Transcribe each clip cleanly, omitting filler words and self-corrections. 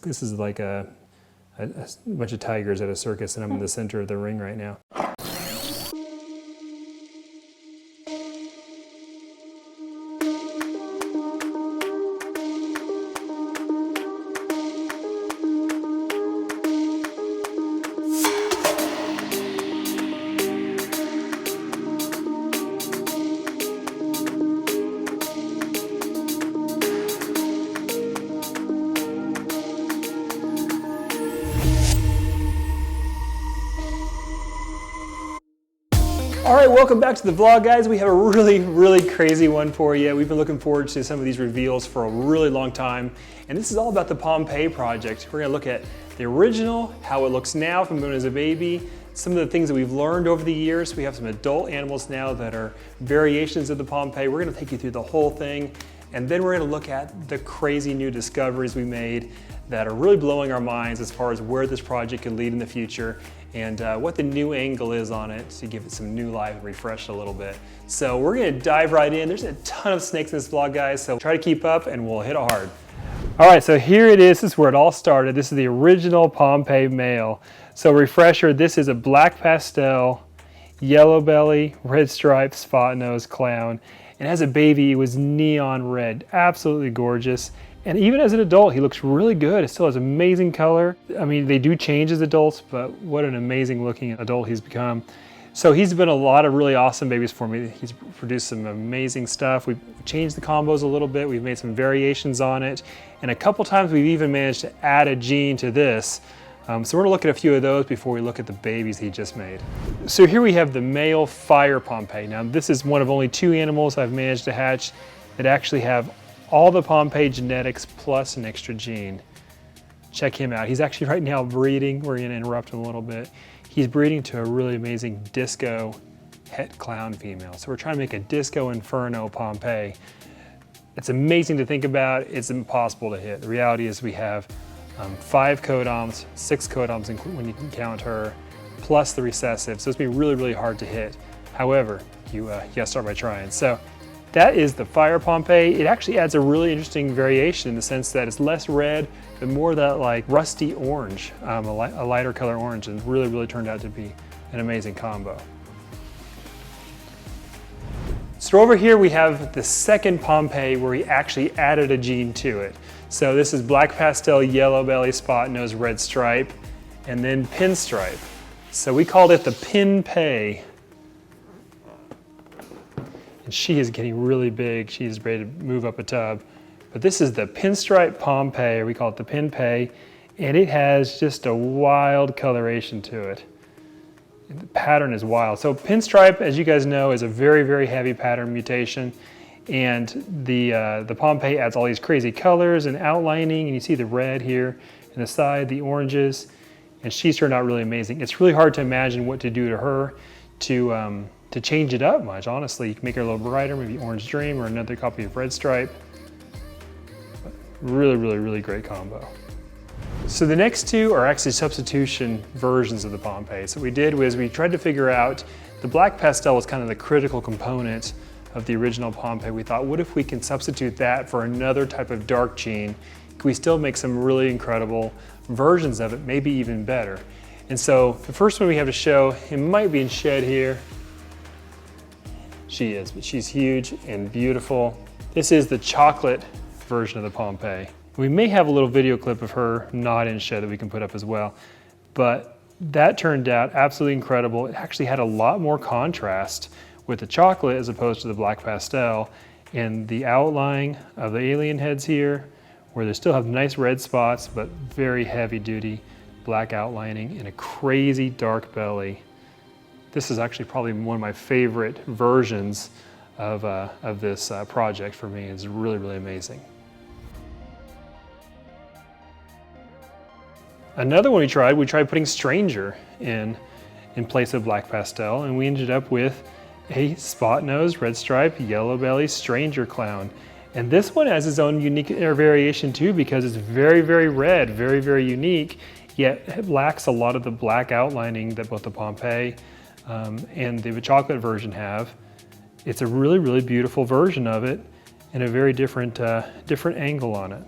This is like a bunch of tigers at a circus, and I'm in the center of the ring right now. All right, welcome back to the vlog, guys. We have a really crazy one for you. We've been looking forward to some of these reveals for a really long time, and this is all about the Pompeii Project. We're gonna look at the original, how it looks now from when it was a baby, some of the things that we've learned over the years. We have some adult animals now that are variations of the Pompeii. We're gonna take you through the whole thing, and then we're gonna look at the crazy new discoveries we made that are really blowing our minds as far as where this project could lead in the future, and what the new angle is on it to give it some new life and refresh a little bit. So we're gonna dive right in. There's a ton of snakes in this vlog, guys, so try to keep up and we'll hit it hard. All right, so here it is. This is where it all started. This is the original Pompeii male. So refresher, this is a black pastel, Yellowbelly, Redstripe, Spotnose clown. And as a baby, it was neon red, absolutely gorgeous. And even as an adult, he looks really good. It still has amazing color. I mean, they do change as adults, but what an amazing looking adult he's become. So he's been a lot of really awesome babies for me. He's produced some amazing stuff. We've changed the combos a little bit. We've made some variations on it. And a couple times we've even managed to add a gene to this. So we're gonna look at a few of those before we look at the babies he just made. So here we have the male fire Pompeii. Now this is one of only 2 animals I've managed to hatch that actually have all the Pompeii genetics plus an extra gene. Check him out. He's actually right now breeding. We're gonna interrupt him a little bit. He's breeding to a really amazing disco het clown female. So we're trying to make a disco inferno Pompeii. It's amazing to think about. It's impossible to hit. The reality is we have 5 codoms, 6 codoms when you can count her, plus the recessive. So it's gonna be really hard to hit. However, you gotta start by trying. So that is the fire Pompeii. It actually adds a really interesting variation in the sense that it's less red, but more that like rusty orange, a lighter color orange, and really turned out to be an amazing combo. So over here we have the second Pompeii where we actually added a gene to it. So this is black pastel, Yellowbelly, Spotnose, Redstripe, and then Pinstripe. So we called it the Pinpeii. And she is getting really big. She's ready to move up a tub. But this is the Pinstripe Pompeii, or we call it the Pinpeii, and it has just a wild coloration to it. The pattern is wild. So Pinstripe, as you guys know, is a very heavy pattern mutation. And the Pompeii adds all these crazy colors and outlining, and you see the red here in the side, the oranges, and she's turned out really amazing. It's really hard to imagine what to do to her to change it up much, honestly. You can make her a little brighter, maybe Orange Dream or another copy of Redstripe. Really great combo. So the next 2 are actually substitution versions of the Pompeii. So what we did was we tried to figure out, the black pastel was kind of the critical component of the original Pompeii. We thought, what if we can substitute that for another type of dark gene? Can we still make some really incredible versions of it, maybe even better? And so the first one we have to show, it might be in shed here. She is, but she's huge and beautiful. This is the chocolate version of the Pompeii. We may have a little video clip of her not in shed that we can put up as well, but that turned out absolutely incredible. It actually had a lot more contrast with the chocolate as opposed to the black pastel, and the outline of the alien heads here, where they still have nice red spots, but very heavy duty black outlining and a crazy dark belly. This is actually probably one of my favorite versions of this project for me. It's really amazing. Another one we tried putting Stranger in place of black pastel, and we ended up with a Spotnose, Redstripe, Yellowbelly, Stranger clown. And this one has its own unique variation too, because it's very red, very unique, yet it lacks a lot of the black outlining that both the Pompeii and the chocolate version have. It's a really beautiful version of it and a very different angle on it.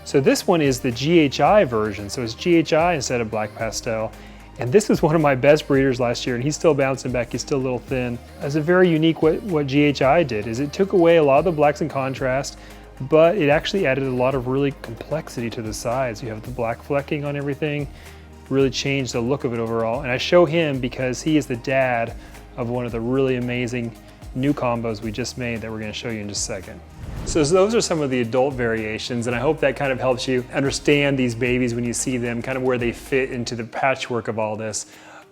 So this one is the GHI version. So it's GHI instead of black pastel. And this was one of my best breeders last year, and he's still bouncing back. He's still a little thin. It's a very unique what GHI did is it took away a lot of the blacks and contrast, but it actually added a lot of really complexity to the sides. You have the black flecking on everything, really changed the look of it overall. And I show him because he is the dad of one of the really amazing new combos we just made that we're going to show you in just a second. So those are some of the adult variations, and I hope that kind of helps you understand these babies when you see them, kind of where they fit into the patchwork of all this.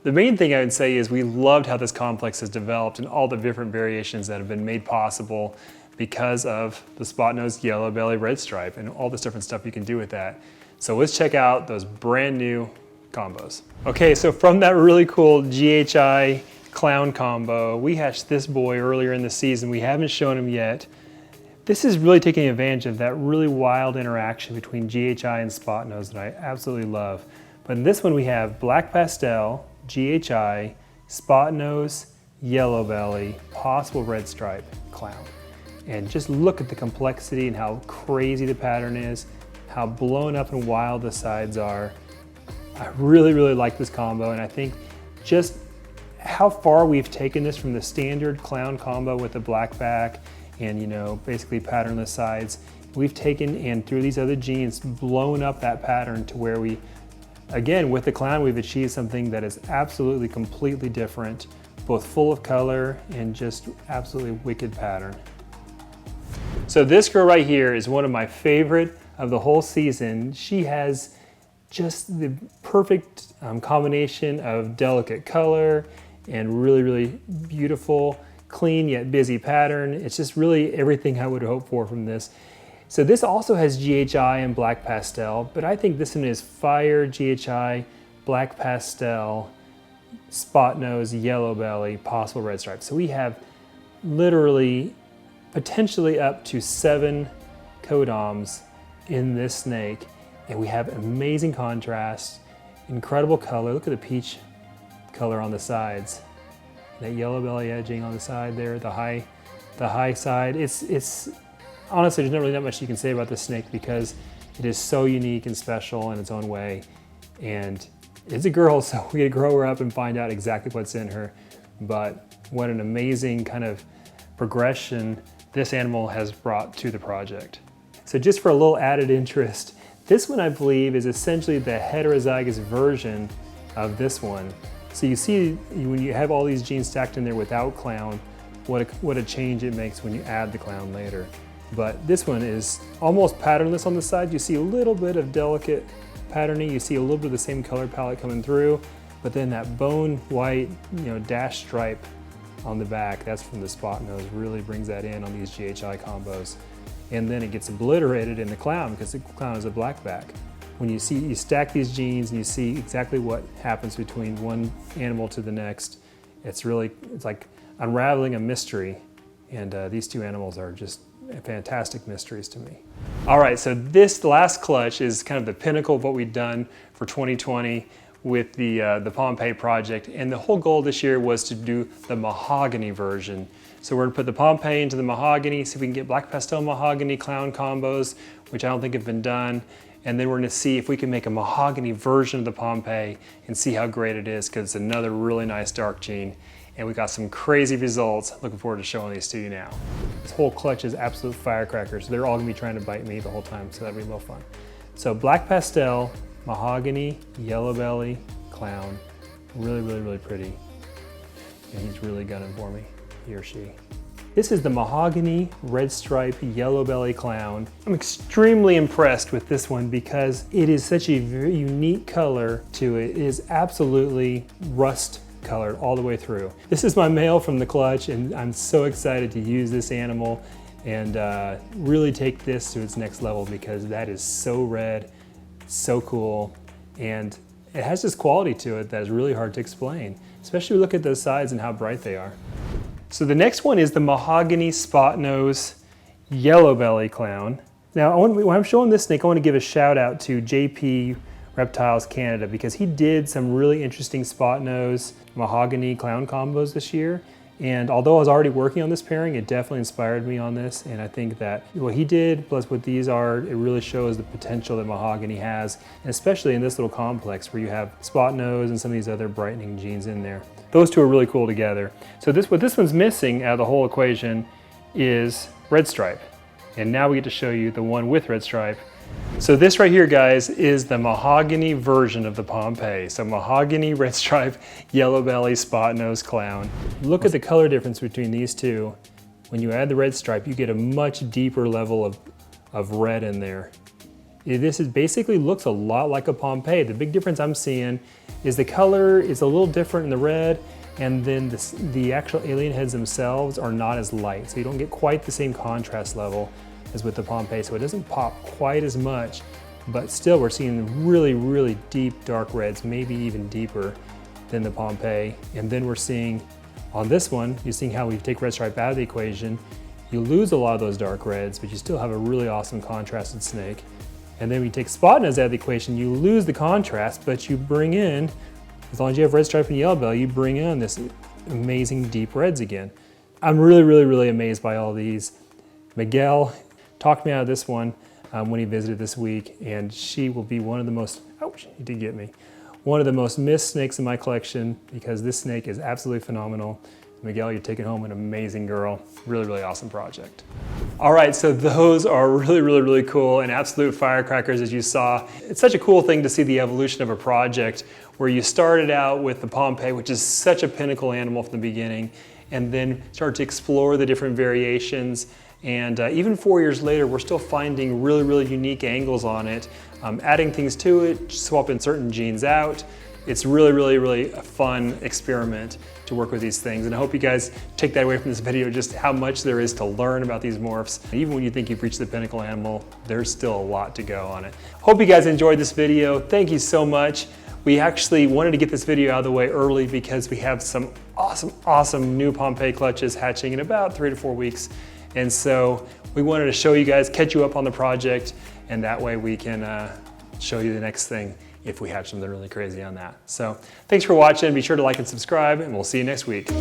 The main thing I would say is we loved how this complex has developed and all the different variations that have been made possible because of the Spotnose, Yellowbelly, Redstripe, and all this different stuff you can do with that. So let's check out those brand new combos. Okay, so from that really cool GHI clown combo, we hatched this boy earlier in the season. We haven't shown him yet. This is really taking advantage of that really wild interaction between GHI and Spotnose that I absolutely love. But in this one we have black pastel, GHI, Spotnose, Yellowbelly, possible Redstripe, clown. And just look at the complexity and how crazy the pattern is, how blown up and wild the sides are. I really, really like this combo, and I think just how far we've taken this from the standard clown combo with the black back and, you know, basically patternless sides. We've taken and through these other genes blown up that pattern to where we, again, with the clown, we've achieved something that is absolutely completely different, both full of color and just absolutely wicked pattern. So this girl right here is one of my favorite of the whole season. She has just the perfect combination of delicate color and really, really beautiful, clean yet busy pattern. It's just really everything I would hope for from this. So this also has GHI and black pastel, but I think this one is fire GHI, black pastel, Spotnose, Yellowbelly, possible Redstripe. So we have literally potentially up to 7 codoms in this snake, and we have amazing contrast, incredible color. Look at the peach color on the sides. That yellow belly edging on the side there, the high side. It's honestly, there's not really that much you can say about this snake because it is so unique and special in its own way. And it's a girl, so we gotta grow her up and find out exactly what's in her. But what an amazing kind of progression this animal has brought to the project. So just for a little added interest, this one I believe is essentially the heterozygous version of this one. So you see when you have all these genes stacked in there without clown, what a change it makes when you add the clown later. But this one is almost patternless on the side. You see a little bit of delicate patterning. You see a little bit of the same color palette coming through, but then that bone white, dash stripe on the back, that's from the Spotnose, really brings that in on these GHI combos. And then it gets obliterated in the clown because the clown is a black back. When you stack these genes and you see exactly what happens between one animal to the next, it's like unraveling a mystery. And these two animals are just fantastic mysteries to me. All right, so this last clutch is kind of the pinnacle of what we've done for 2020 with the Pompeii Project. And the whole goal this year was to do the Mahogany version. So we're gonna put the Pompeii into the Mahogany, see if we can get black pastel Mahogany clown combos, which I don't think have been done. And then we're gonna see if we can make a Mahogany version of the Pompeii and see how great it is, because it's another really nice dark gene. And we got some crazy results. Looking forward to showing these to you now. This whole clutch is absolute firecrackers. They're all gonna be trying to bite me the whole time, so that'll be real fun. So black pastel, Mahogany, Yellowbelly, clown. Really, really, really pretty. And he's really gunning for me, he or she. This is the Mahogany, Redstripe, Yellowbelly clown. I'm extremely impressed with this one because it is such a very unique color to it. It is absolutely rust colored all the way through. This is my male from the clutch, and I'm so excited to use this animal and really take this to its next level because that is so red, so cool, and it has this quality to it that is really hard to explain, especially look at those sides and how bright they are. So the next one is the Mahogany Spotnose Yellowbelly clown. Now, when I'm showing this snake, I want to give a shout out to GHI Reptiles Canada because he did some really interesting Spotnose Mahogany clown combos this year. And although I was already working on this pairing, it definitely inspired me on this. And I think that what he did, plus what these are, it really shows the potential that Mahogany has, and especially in this little complex where you have Spotnose and some of these other brightening genes in there. Those two are really cool together. So what this one's missing out of the whole equation is Redstripe. And now we get to show you the one with Redstripe. So this right here, guys, is the Mahogany version of the Pompeii. So Mahogany, Redstripe, Yellowbelly, Spotnose, Clown. Look at the color difference between these two. When you add the Redstripe, you get a much deeper level of red in there. This basically looks a lot like a Pompeii. The big difference I'm seeing is the color is a little different in the red, and then the actual alien heads themselves are not as light. So you don't get quite the same contrast level as with the Pompeii, so it doesn't pop quite as much, but still we're seeing really, really deep dark reds, maybe even deeper than the Pompeii. And then we're seeing on this one, you're seeing how we take Redstripe out of the equation, you lose a lot of those dark reds, but you still have a really awesome contrasted snake. And then when you take Spotnose out of the equation, you lose the contrast, but you bring in, as long as you have Redstripe and Yellowbelly, you bring in this amazing deep reds again. I'm really, really, really amazed by all these. Miguel talked me out of this one when he visited this week, and she will be one of the most, ouch, he did get me, one of the most missed snakes in my collection, because this snake is absolutely phenomenal. Miguel, you're taking home an amazing girl. Really, really awesome project. All right, so those are really, really, really cool and absolute firecrackers, as you saw. It's such a cool thing to see the evolution of a project where you started out with the Pompeii, which is such a pinnacle animal from the beginning, and then start to explore the different variations. And even 4 years later, we're still finding really, really unique angles on it, adding things to it, swapping certain genes out. It's really, really, really a fun experiment to work with these things. And I hope you guys take that away from this video, just how much there is to learn about these morphs. Even when you think you've reached the pinnacle animal, there's still a lot to go on it. Hope you guys enjoyed this video. Thank you so much. We actually wanted to get this video out of the way early because we have some awesome, awesome new Pompeii clutches hatching in about 3 to 4 weeks. And so we wanted to show you guys, catch you up on the project, and that way we can show you the next thing if we hatch something really crazy on that. So thanks for watching. Be sure to like and subscribe, and we'll see you next week.